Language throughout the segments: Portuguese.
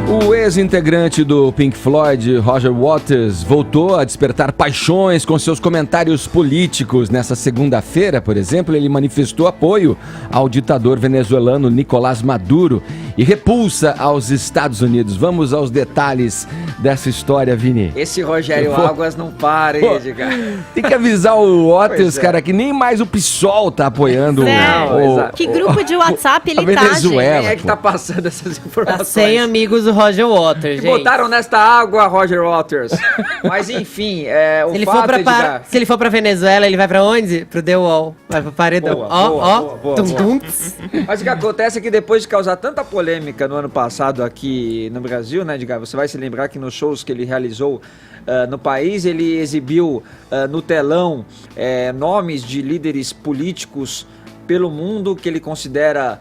O ex-integrante do Pink Floyd, Roger Waters, voltou a despertar paixões com seus comentários políticos. Nessa segunda-feira, por exemplo, ele manifestou apoio ao ditador venezuelano Nicolás Maduro e repulsa aos Estados Unidos. Vamos aos detalhes dessa história, Vini. Esse Rogério Águas não para, hein, Edgar? Tem que avisar o Waters, cara, que nem mais o PSOL tá apoiando que grupo de WhatsApp ele tá, gente? Quem é que tá passando essas informações? Tá sem amigos do Roger Waters, gente. Botaram nesta água, Roger Waters. Mas enfim, se ele for pra Venezuela, ele vai pra onde? Pro The Wall. Vai pro paredão. Boa. Mas o que acontece é que depois de causar tanta polêmica no ano passado aqui no Brasil, né, Edgar? Você vai se lembrar que nos shows que ele realizou no país, ele exibiu no telão nomes de líderes políticos pelo mundo que ele considera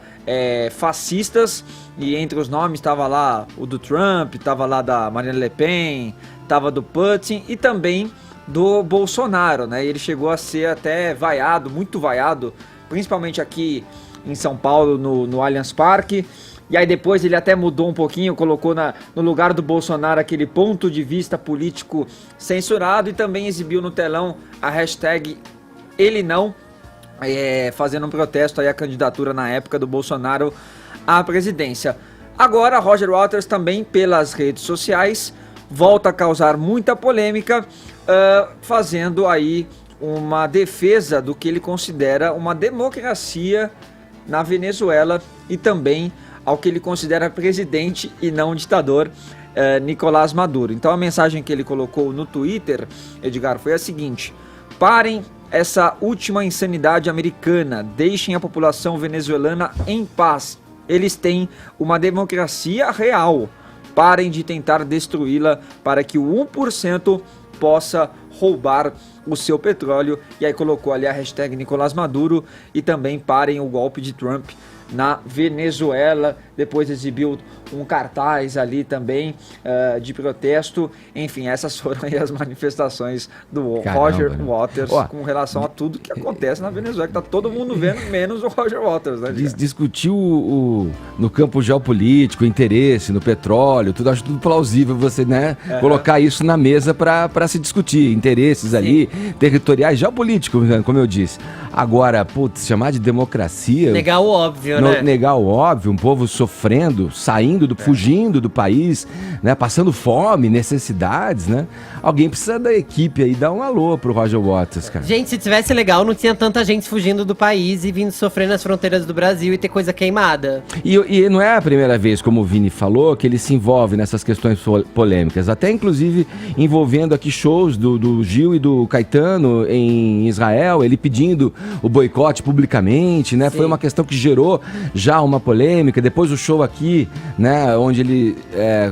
fascistas, e entre os nomes estava lá o do Trump, estava lá da Marine Le Pen, estava do Putin e também do Bolsonaro, né? E ele chegou a ser até vaiado, muito vaiado, principalmente aqui em São Paulo, no Allianz Parque. E aí depois ele até mudou um pouquinho, colocou no lugar do Bolsonaro aquele ponto de vista político censurado, e também exibiu no telão a hashtag Ele Não, fazendo um protesto aí à candidatura na época do Bolsonaro à presidência. Agora, Roger Waters também pelas redes sociais volta a causar muita polêmica, fazendo aí uma defesa do que ele considera uma democracia na Venezuela e também ao que ele considera presidente e não ditador, Nicolás Maduro. Então a mensagem que ele colocou no Twitter, Edgar, foi a seguinte: parem essa última insanidade americana, deixem a população venezuelana em paz. Eles têm uma democracia real. Parem de tentar destruí-la para que o 1% possa roubar o seu petróleo. E aí colocou ali a hashtag Nicolás Maduro e também parem o golpe de Trump na Venezuela. Depois exibiu um cartaz ali também de protesto. Enfim, essas foram aí as manifestações do Roger Waters com relação a tudo que acontece na Venezuela, que tá todo mundo vendo, menos o Roger Waters, né? Discutiu no campo geopolítico, interesse no petróleo, tudo, acho tudo plausível você, né, colocar isso na mesa para se discutir, interesses ali, territoriais, geopolíticos, como eu disse. Agora, putz, chamar de democracia... Negar o óbvio, né? Negar o óbvio, um povo sofrendo, fugindo do país, né, passando fome, necessidades, né? Alguém precisa da equipe aí dar um alô pro Roger Waters, cara. Gente, se tivesse legal, não tinha tanta gente fugindo do país e vindo sofrer nas fronteiras do Brasil e ter coisa queimada. E não é a primeira vez, como o Vini falou, que ele se envolve nessas questões polêmicas, até inclusive envolvendo aqui shows do Gil e do Caetano em Israel, ele pedindo o boicote publicamente, né? Sim. Foi uma questão que gerou já uma polêmica. Depois o show aqui, né, onde ele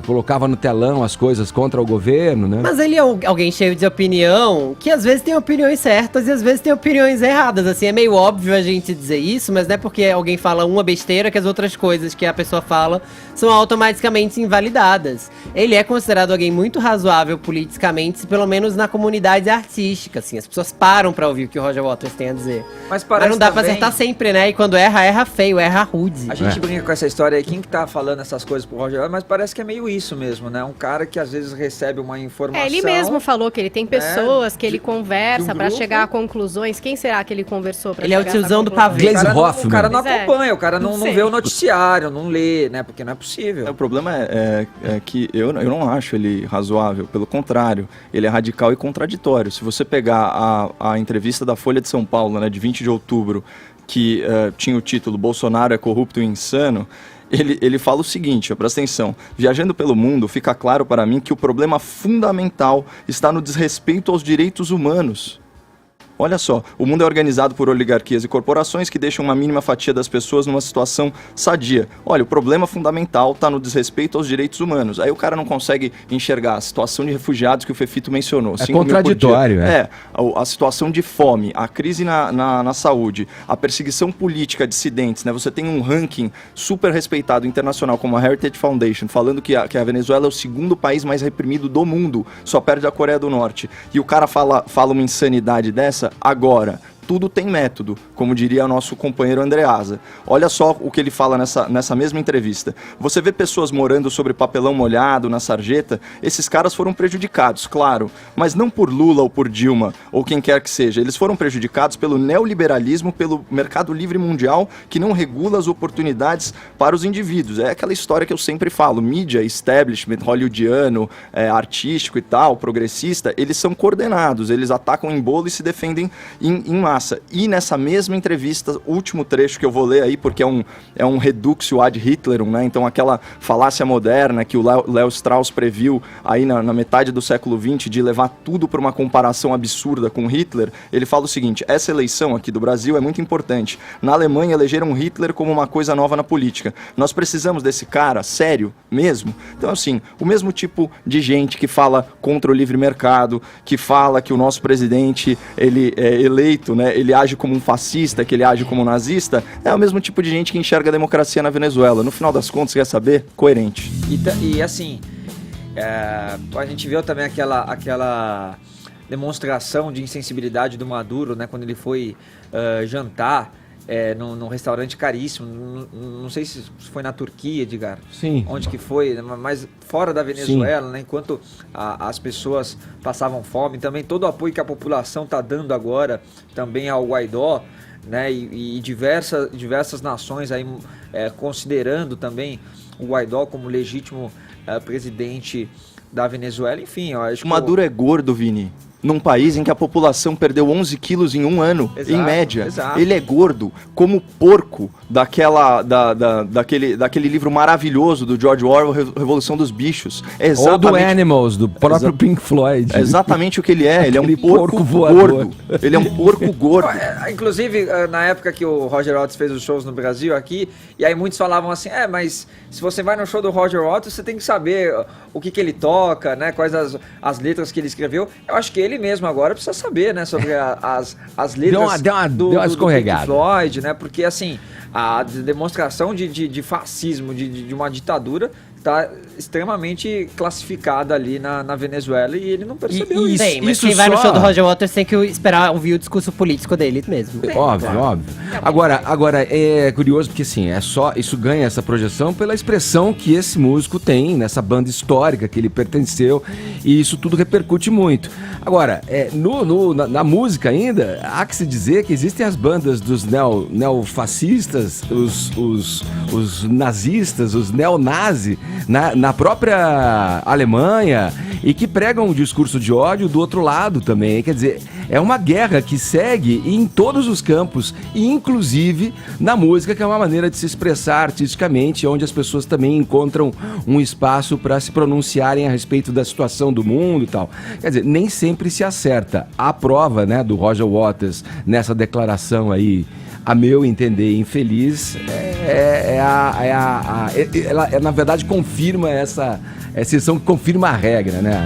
colocava no telão as coisas contra o governo, né? Mas ele é alguém cheio de opinião, que às vezes tem opiniões certas e às vezes tem opiniões erradas, assim, é meio óbvio a gente dizer isso, mas não é porque alguém fala uma besteira que as outras coisas que a pessoa fala são automaticamente invalidadas. Ele é considerado alguém muito razoável politicamente, pelo menos na comunidade artística, assim, as pessoas param pra ouvir o que o Roger Waters tem a dizer. Mas não dá pra acertar sempre, né? E quando erra feio, erra rude. A gente brinca com essa história aí, quem que tá falando essas coisas pro Roger Waters, mas parece que é meio isso mesmo, né? Um cara que às vezes recebe uma informação... ele mesmo falou que ele tem pessoas que ele conversa pra chegar a conclusões. Quem será que ele conversou pra chegar a Ele é o tiozão do pavê. O cara não acompanha, o cara não vê o noticiário, não lê, né? Porque não é possível. O problema é que eu não acho ele razoável, pelo contrário, ele é radical e contraditório. Se você pegar a entrevista da Folha de São Paulo, né, de 20 de outubro, que tinha o título Bolsonaro é corrupto e insano, ele fala o seguinte, presta atenção: viajando pelo mundo, fica claro para mim que o problema fundamental está no desrespeito aos direitos humanos. Olha só, o mundo é organizado por oligarquias e corporações que deixam uma mínima fatia das pessoas numa situação sadia. Olha, o problema fundamental está no desrespeito aos direitos humanos. Aí o cara não consegue enxergar a situação de refugiados que o Fefito mencionou. É contraditório, a situação de fome, a crise na saúde, a perseguição política a dissidentes, né? Você tem um ranking super respeitado internacional como a Heritage Foundation, falando que a Venezuela é o segundo país mais reprimido do mundo, só perde a Coreia do Norte. E o cara fala uma insanidade dessa agora, tudo tem método, como diria nosso companheiro Andreasa. Olha só o que ele fala nessa mesma entrevista. Você vê pessoas morando sobre papelão molhado na sarjeta, esses caras foram prejudicados, claro, mas não por Lula ou por Dilma, ou quem quer que seja. Eles foram prejudicados pelo neoliberalismo, pelo mercado livre mundial, que não regula as oportunidades para os indivíduos. É aquela história que eu sempre falo, mídia, establishment, hollywoodiano, artístico e tal, progressista, eles são coordenados, eles atacam em bolo e se defendem em massa. E nessa mesma entrevista, último trecho que eu vou ler aí, porque é um reduxio ad Hitlerum, né? Então aquela falácia moderna que o Léo Strauss previu aí na metade do século XX, de levar tudo para uma comparação absurda com Hitler, ele fala o seguinte: essa eleição aqui do Brasil é muito importante. Na Alemanha elegeram Hitler como uma coisa nova na política. Nós precisamos desse cara, sério, mesmo? Então assim, o mesmo tipo de gente que fala contra o livre mercado, que fala que o nosso presidente, ele é eleito, né, ele age como um fascista, que ele age como um nazista, é o mesmo tipo de gente que enxerga a democracia na Venezuela. No final das contas, quer saber? Coerente. E assim, a gente viu também aquela demonstração de insensibilidade do Maduro, né, quando ele foi jantar num restaurante caríssimo, não sei se foi na Turquia, Edgar, Sim. onde que foi, mas fora da Venezuela, né, enquanto as pessoas passavam fome, também todo o apoio que a população está dando agora também ao Guaidó, né, e diversas nações aí considerando também o Guaidó como legítimo presidente da Venezuela. Enfim, eu acho que o Maduro é gordo, Vini. Num país em que a população perdeu 11 quilos em um ano, em média. Exato. Ele é gordo como porco daquele livro maravilhoso do George Orwell, Revolução dos Bichos. Ou do Animals, do próprio Pink Floyd. É exatamente o que ele é. Ele é um porco voador. gordo. Ele é um porco gordo. Inclusive, na época que o Roger Waters fez os shows no Brasil aqui, e aí muitos falavam assim, mas se você vai no show do Roger Waters, você tem que saber o que ele toca, né, quais as letras que ele escreveu. Eu acho que ele mesmo agora precisa saber, né, sobre as letras deu uma escorregada. do Pink Floyd, né, porque assim, a demonstração de fascismo, de uma ditadura, está extremamente classificada ali na Venezuela e ele não percebeu isso. Bem, mas quem vai no show do Roger Waters tem que esperar ouvir o discurso político dele mesmo. Óbvio, claro. Óbvio. Agora, é curioso porque assim, isso ganha essa projeção pela expressão que esse músico tem nessa banda histórica que ele pertenceu, e isso tudo repercute muito. Agora, na música ainda, há que se dizer que existem as bandas dos neofascistas, os nazistas, os neonazis, na própria Alemanha, e que pregam um discurso de ódio do outro lado também. Quer dizer, é uma guerra que segue em todos os campos, e inclusive na música, que é uma maneira de se expressar artisticamente, onde as pessoas também encontram um espaço para se pronunciarem a respeito da situação do mundo e tal. Quer dizer, nem sempre se acerta. A prova, né, do Roger Waters nessa declaração aí, a meu entender, infeliz, ela na verdade confirma essa exceção que confirma a regra, né?